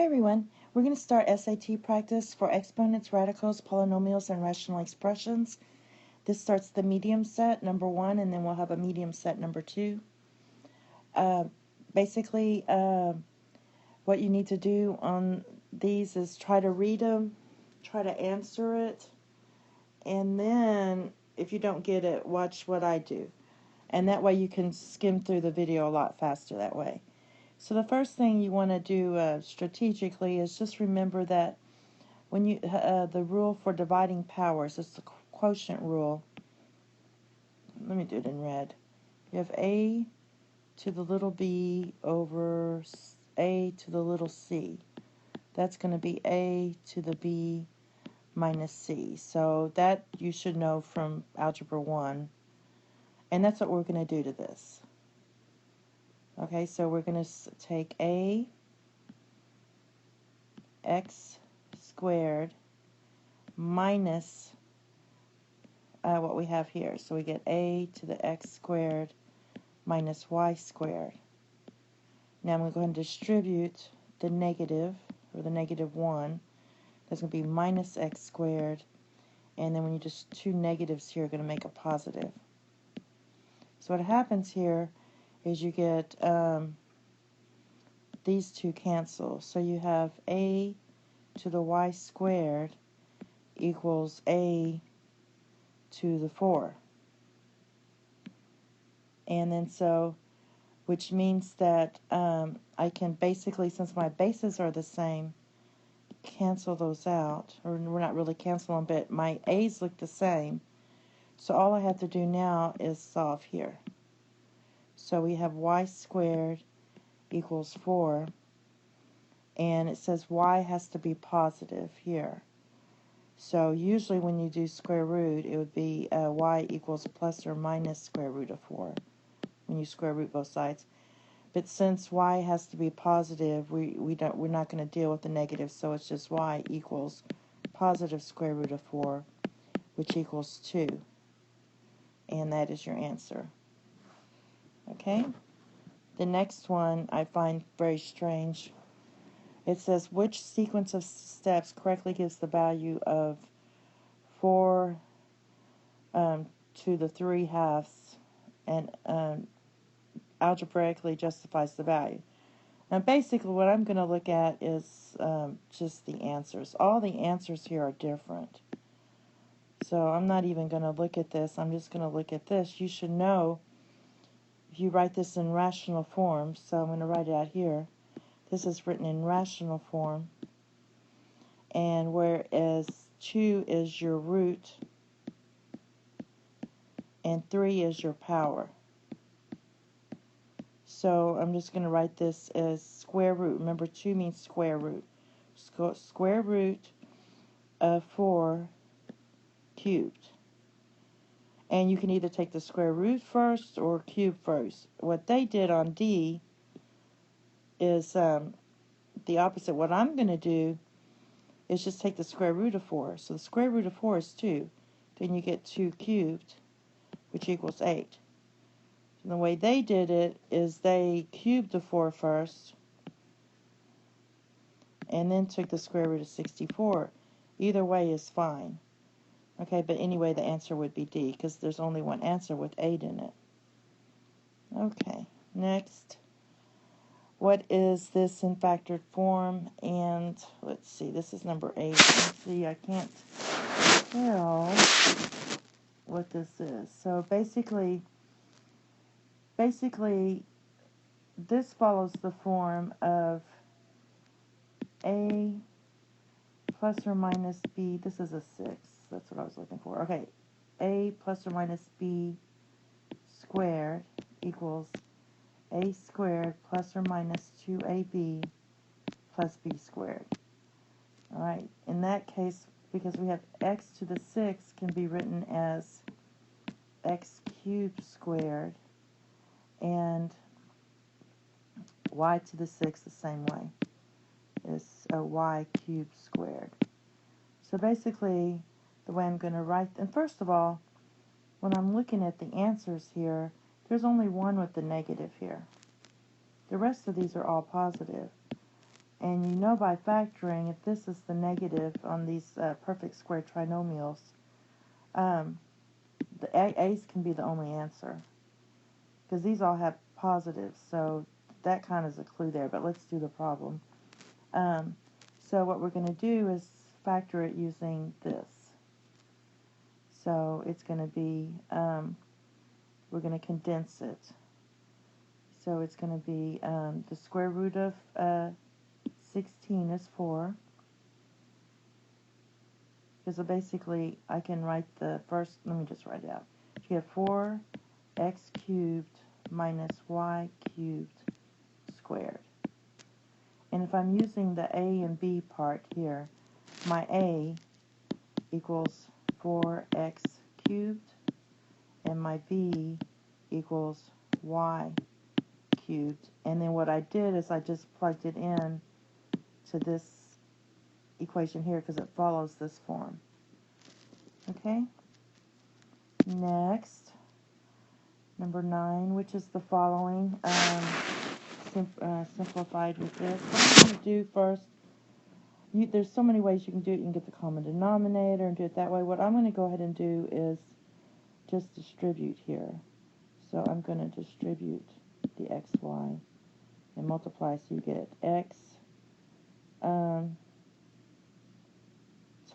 Hi everyone, we're going to start SAT practice for exponents, radicals, polynomials, and rational expressions. This starts the medium set, number 1, and then we'll have a medium set, number 2. Basically, what you need to do on these is try to read them, try to answer it, and then if you don't get it, watch what I do. And that way you can skim through the video a lot faster that way. So the first thing you want to do strategically is just remember that when you the rule for dividing powers is the quotient rule. Let me do it in red. You have a to the little b over a to the little c. That's going to be a to the b minus c. So that you should know from Algebra 1. And that's what we're going to do to this. Okay, so we're going to take a x squared minus what we have here. So we get a to the x squared minus y squared. Now I'm going to go ahead and distribute the negative, or the negative 1. That's going to be minus x squared. And then when you just two negatives here are going to make a positive. So what happens here is you get these two cancel. So you have a to the y squared equals a to the 4. And then so, which means that I can basically, since my bases are the same, cancel those out. Or we're not really canceling, but my a's look the same. So all I have to do now is solve here. So we have y squared equals 4. And it says y has to be positive here. So usually when you do square root, it would be y equals plus or minus square root of 4 when you square root both sides. But since y has to be positive, we're not going to deal with the negative, so it's just y equals positive square root of 4, which equals 2. And that is your answer. Okay? The next one I find very strange. It says, which sequence of steps correctly gives the value of 4 to the 3 halves and algebraically justifies the value? Now basically what I'm going to look at is just the answers. All the answers here are different. So I'm not even going to look at this. I'm just going to look at this. You should know if you write this in rational form. So I'm going to write it out here. This is written in rational form, and whereas 2 is your root and 3 is your power. So I'm just going to write this as square root. Remember, 2 means square root. Square root of 4 cubed. And you can either take the square root first or cube first. What they did on D is the opposite. What I'm going to do is just take the square root of 4. So the square root of 4 is 2. Then you get 2 cubed, which equals 8. And the way they did it is they cubed the 4 first and then took the square root of 64. Either way is fine. Okay, but anyway, the answer would be D because there's only one answer with 8 in it. Okay, next. What is this in factored form? And let's see, this is number 8. Let's see, I can't tell what this is. So basically, this follows the form of A plus or minus B. This is a 6. That's what I was looking for. Okay, A plus or minus B squared equals A squared plus or minus 2AB plus B squared. Alright, in that case, because we have x to the 6 can be written as x cubed squared, and y to the 6 the same way. It's a y cubed squared. So basically, the way I'm going to write, and first of all, when I'm looking at the answers here, there's only one with the negative here. The rest of these are all positive. And you know by factoring, if this is the negative on these perfect square trinomials, the A's can be the only answer. Because these all have positives, so that kind of is a clue there. But let's do the problem. So what we're going to do is factor it using this. So it's going to be, we're going to condense it. So it's going to be the square root of 16 is 4. Because basically I can write the first, let me just write it out. You have 4x cubed minus y cubed squared. And if I'm using the a and b part here, my a equals 4x cubed, and my b equals y cubed. And then what I did is I just plugged it in to this equation here because it follows this form. Okay? Next, number 9, which is the following, simplified with this. What I'm going to do first, there's so many ways you can do it. You can get the common denominator and do it that way. What I'm going to go ahead and do is just distribute here. So I'm going to distribute the xy and multiply, so you get x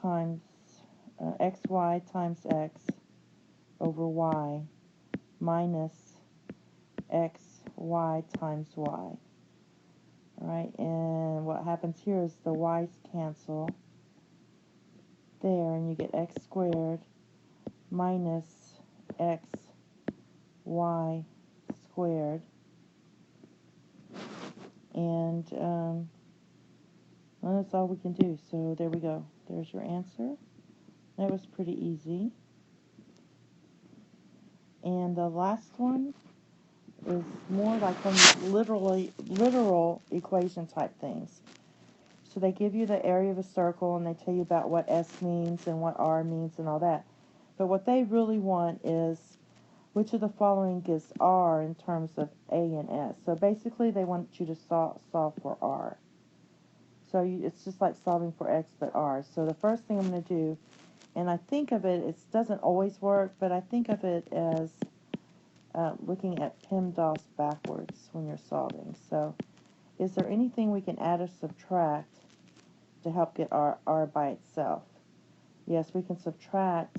times xy times x over y minus xy times y. Alright, and what happens here is the y's cancel there, and you get x squared minus xy squared. And well, that's all we can do. So there we go. There's your answer. That was pretty easy. And the last one is more like one of these literal equation type things. So they give you the area of a circle and they tell you about what S means and what R means and all that. But what they really want is which of the following gives R in terms of A and S. So basically they want you to solve for R. So it's just like solving for X but R. So the first thing I'm going to do, and I think of it, it doesn't always work, but I think of it as looking at PEMDAS backwards when you're solving. So is there anything we can add or subtract to help get R by itself? Yes, we can subtract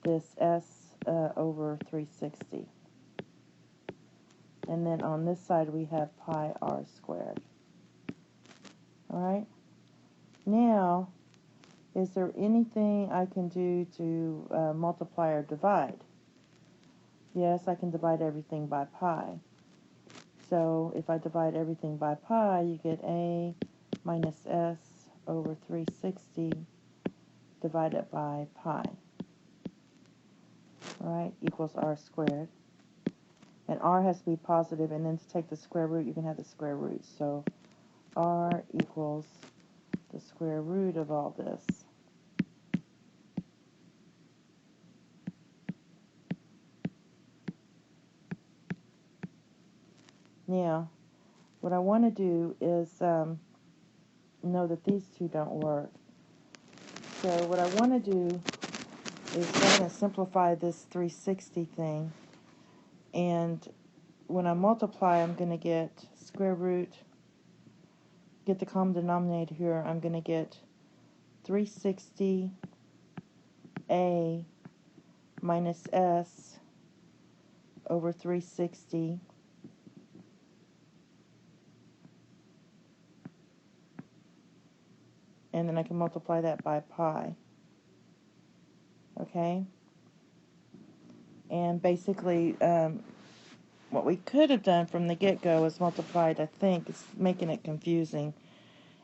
this S over 360. And then on this side we have pi r squared. Alright? Now, is there anything I can do to multiply or divide? Yes, I can divide everything by pi. So if I divide everything by pi, you get a minus s over 360 divided by pi. Alright, equals r squared. And r has to be positive, and then to take the square root, you can have the square root. So r equals the square root of all this. Now, what I want to do is know that these two don't work. So what I want to do is go ahead and simplify this 360 thing. And when I multiply, I'm going to get square root, get the common denominator here, I'm going to get 360a minus s over 360 and then I can multiply that by pi. Okay? And basically, what we could have done from the get-go is multiplied, I think, it's making it confusing,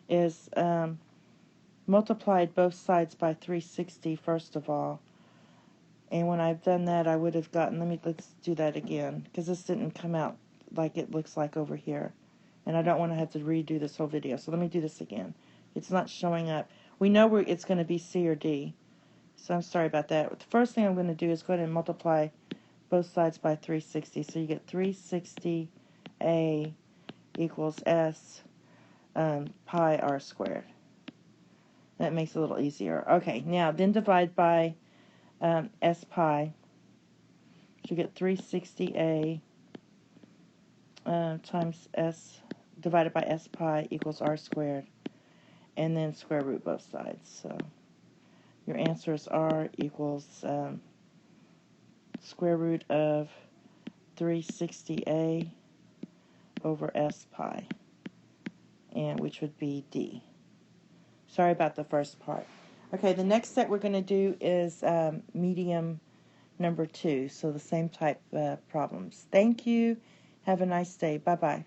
is multiplied both sides by 360 first of all. And when I've done that, I would have gotten, let's do that again, because this didn't come out like it looks like over here. And I don't want to have to redo this whole video, so let me do this again. It's not showing up. We know it's going to be C or D, so I'm sorry about that. The first thing I'm going to do is go ahead and multiply both sides by 360. So you get 360a equals s pi r squared. That makes it a little easier. Okay, now then divide by s pi. So you get 360a times s divided by s pi equals r squared, and then square root both sides. So your answer is r equals square root of 360a over s pi, and which would be d. Sorry about the first part. Okay, the next set we're going to do is medium number 2, so the same type problems. Thank you. Have a nice day. Bye-bye.